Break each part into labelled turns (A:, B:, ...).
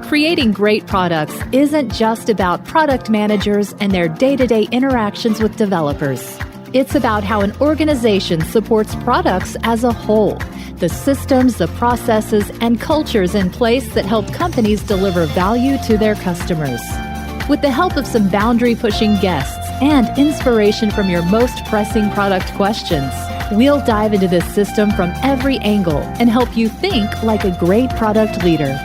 A: Creating great products isn't just about product managers and their day-to-day interactions with developers. It's about how an organization supports products as a whole, the systems, the processes, and cultures in place that help companies deliver value to their customers. With the help of some boundary-pushing guests and inspiration from your most pressing product questions, we'll dive into this system from every angle and help you think like a great product leader.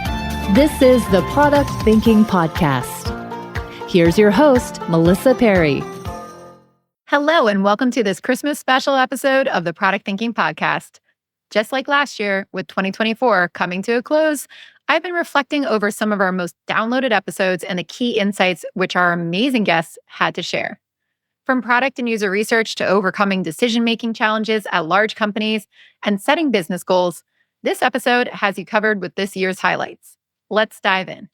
A: This is the Product Thinking Podcast. Here's your host, Melissa Perri.
B: Hello, and welcome to this Christmas special episode of the Product Thinking Podcast. Just like last year, with 2024 coming to a close, I've been reflecting over some of our most downloaded episodes and the key insights which our amazing guests had to share. From product and user research to overcoming decision-making challenges at large companies and setting business goals, this episode has you covered with this year's highlights. Let's dive in.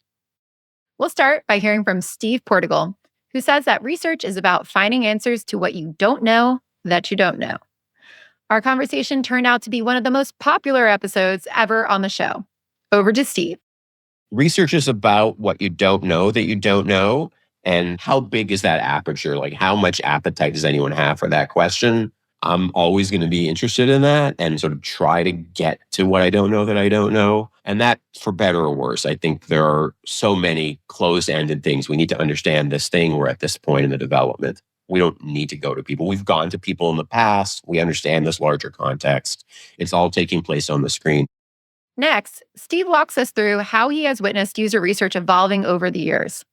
B: We'll start by hearing from Steve Portigal, who says that research is about finding answers to what you don't know that you don't know. Our conversation turned out to be one of the most popular episodes ever on the show. Over to Steve.
C: Research is about what you don't know that you don't know. And how big is that aperture? Like, how much appetite does anyone have for that question? I'm always going to be interested in that and sort of try to get to what I don't know that I don't know. And that, for better or worse, I think there are so many closed-ended things. We need to understand this thing. We're at this point in the development. We don't need to go to people. We've gone to people in the past. We understand this larger context. It's all taking place on the screen.
B: Next, Steve walks us through how he has witnessed user research evolving over the years.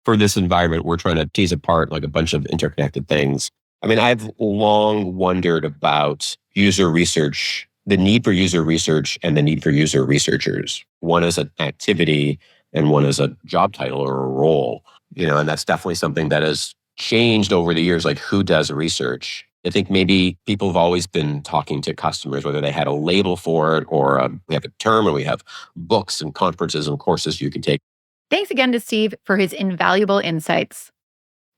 C: For this environment, we're trying to tease apart like a bunch of interconnected things. I mean, I've long wondered about user research, the need for user research and the need for user researchers. One is an activity and one is a job title or a role, and that's definitely something that has changed over the years, like who does research. I think maybe people have always been talking to customers, whether they had a label for it or we have a term, or we have books and conferences and courses you can take.
B: Thanks again to Steve for his invaluable insights.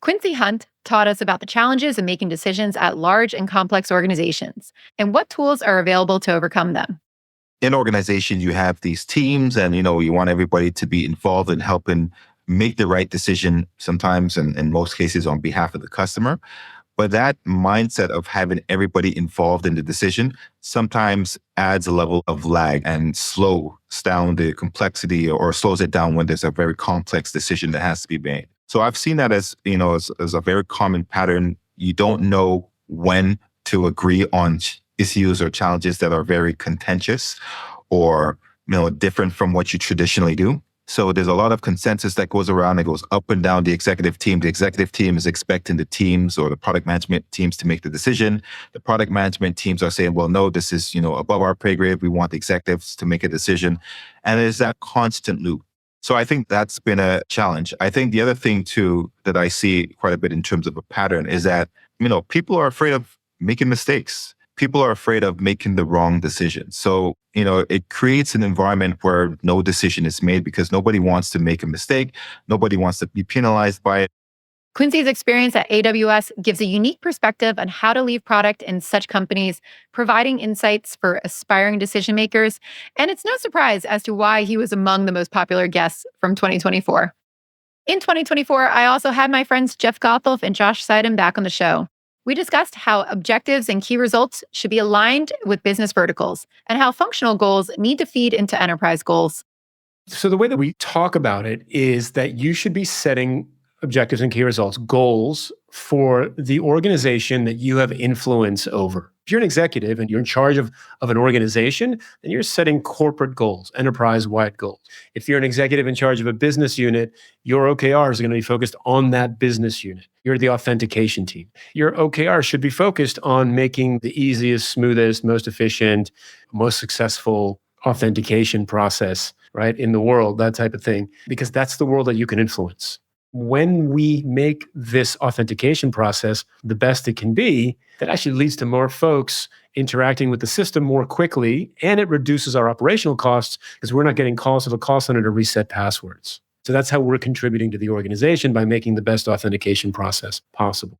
B: Quincy Hunte taught us about the challenges of making decisions at large and complex organizations and what tools are available to overcome them.
D: In organizations, you have these teams and, you want everybody to be involved in helping make the right decision, sometimes and in most cases on behalf of the customer. But that mindset of having everybody involved in the decision sometimes adds a level of lag and slows down the complexity or slows it down when there's a very complex decision that has to be made. So I've seen that as a very common pattern. You don't know when to agree on issues or challenges that are very contentious or, different from what you traditionally do. So there's a lot of consensus that goes around. It goes up and down the executive team. The executive team is expecting the teams or the product management teams to make the decision. The product management teams are saying, well, no, this is, above our pay grade. We want the executives to make a decision. And there's that constant loop. So I think that's been a challenge. I think the other thing too that I see quite a bit in terms of a pattern is that, people are afraid of making mistakes. People are afraid of making the wrong decision. So, it creates an environment where no decision is made because nobody wants to make a mistake. Nobody wants to be penalized by it.
B: Quincy's experience at AWS gives a unique perspective on how to lead product in such companies, providing insights for aspiring decision makers. And it's no surprise as to why he was among the most popular guests from 2024. In 2024, I also had my friends Jeff Gothelf and Josh Seiden back on the show. We discussed how objectives and key results should be aligned with business verticals and how functional goals need to feed into enterprise goals.
E: So the way that we talk about it is that you should be setting objectives and key results, goals for the organization that you have influence over. If you're an executive and you're in charge of an organization, then you're setting corporate goals, enterprise-wide goals. If you're an executive in charge of a business unit, your OKRs are going to be focused on that business unit. You're the authentication team. Your OKRs should be focused on making the easiest, smoothest, most efficient, most successful authentication process, right, in the world, that type of thing, because that's the world that you can influence. When we make this authentication process the best it can be, that actually leads to more folks interacting with the system more quickly, and it reduces our operational costs because we're not getting calls to the call center to reset passwords. So that's how we're contributing to the organization by making the best authentication process possible.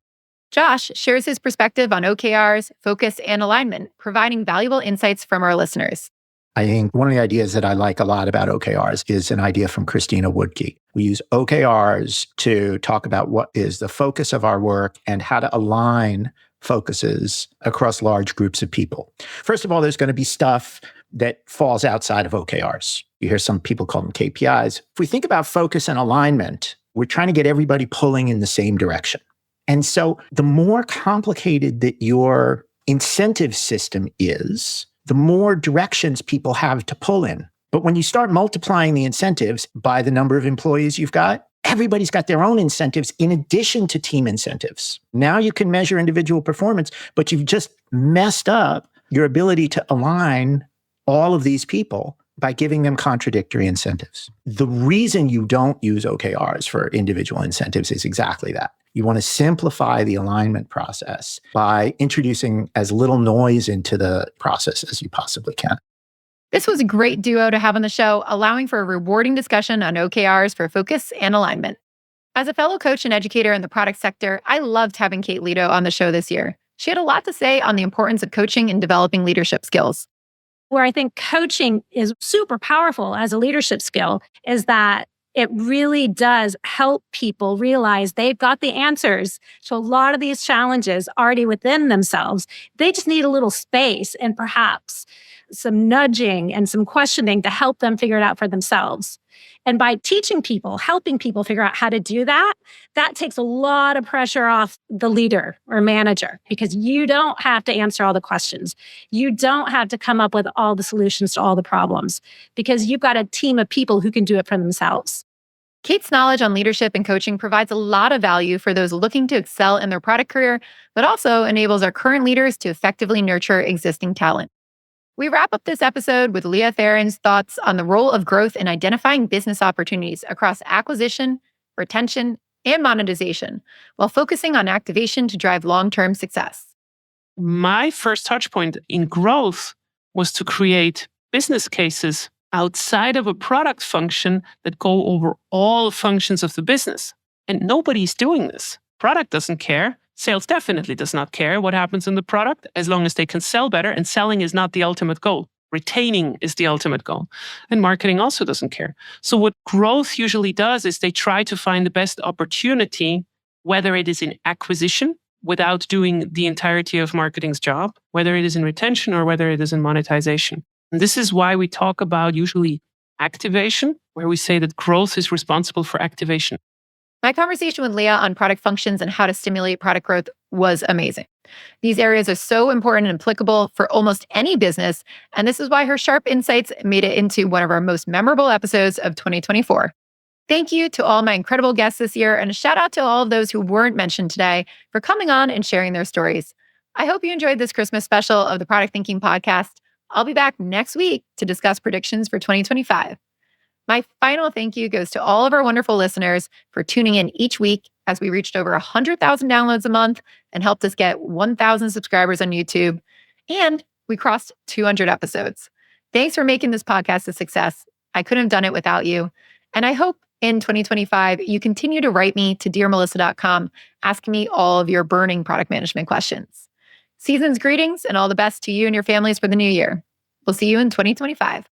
B: Josh shares his perspective on OKRs, focus, and alignment, providing valuable insights from our listeners.
F: I think one of the ideas that I like a lot about OKRs is an idea from Christina Woodkey. We use OKRs to talk about what is the focus of our work and how to align focuses across large groups of people. First of all, there's going to be stuff that falls outside of OKRs. You hear some people call them KPIs. If we think about focus and alignment, we're trying to get everybody pulling in the same direction. And so the more complicated that your incentive system is, the more directions people have to pull in. But when you start multiplying the incentives by the number of employees you've got, everybody's got their own incentives in addition to team incentives. Now you can measure individual performance, but you've just messed up your ability to align all of these people by giving them contradictory incentives. The reason you don't use OKRs for individual incentives is exactly that. You want to simplify the alignment process by introducing as little noise into the process as you possibly can.
B: This was a great duo to have on the show, allowing for a rewarding discussion on OKRs for focus and alignment. As a fellow coach and educator in the product sector, I loved having Kate Leto on the show this year. She had a lot to say on the importance of coaching and developing leadership skills.
G: Where I think coaching is super powerful as a leadership skill is that it really does help people realize they've got the answers to a lot of these challenges already within themselves. They just need a little space and perhaps some nudging and some questioning to help them figure it out for themselves. And by teaching people, helping people figure out how to do that, that takes a lot of pressure off the leader or manager because you don't have to answer all the questions. You don't have to come up with all the solutions to all the problems because you've got a team of people who can do it for themselves.
B: Kate's knowledge on leadership and coaching provides a lot of value for those looking to excel in their product career, but also enables our current leaders to effectively nurture existing talent. We wrap up this episode with Leah Tharin's thoughts on the role of growth in identifying business opportunities across acquisition, retention, and monetization, while focusing on activation to drive long-term success.
H: My first touch point in growth was to create business cases outside of a product function that go over all functions of the business. And nobody's doing this. Product doesn't care. Sales definitely does not care what happens in the product as long as they can sell better, and selling is not the ultimate goal. Retaining is the ultimate goal. And marketing also doesn't care. So what growth usually does is they try to find the best opportunity, whether it is in acquisition without doing the entirety of marketing's job, whether it is in retention or whether it is in monetization. And this is why we talk about usually activation, where we say that growth is responsible for activation.
B: My conversation with Leah on product functions and how to stimulate product growth was amazing. These areas are so important and applicable for almost any business, and this is why her sharp insights made it into one of our most memorable episodes of 2024. Thank you to all my incredible guests this year, and a shout out to all of those who weren't mentioned today for coming on and sharing their stories. I hope you enjoyed this Christmas special of the Product Thinking Podcast. I'll be back next week to discuss predictions for 2025. My final thank you goes to all of our wonderful listeners for tuning in each week as we reached over 100,000 downloads a month and helped us get 1,000 subscribers on YouTube. And we crossed 200 episodes. Thanks for making this podcast a success. I couldn't have done it without you. And I hope in 2025, you continue to write me to dearmelissa.com, asking me all of your burning product management questions. Season's greetings and all the best to you and your families for the new year. We'll see you in 2025.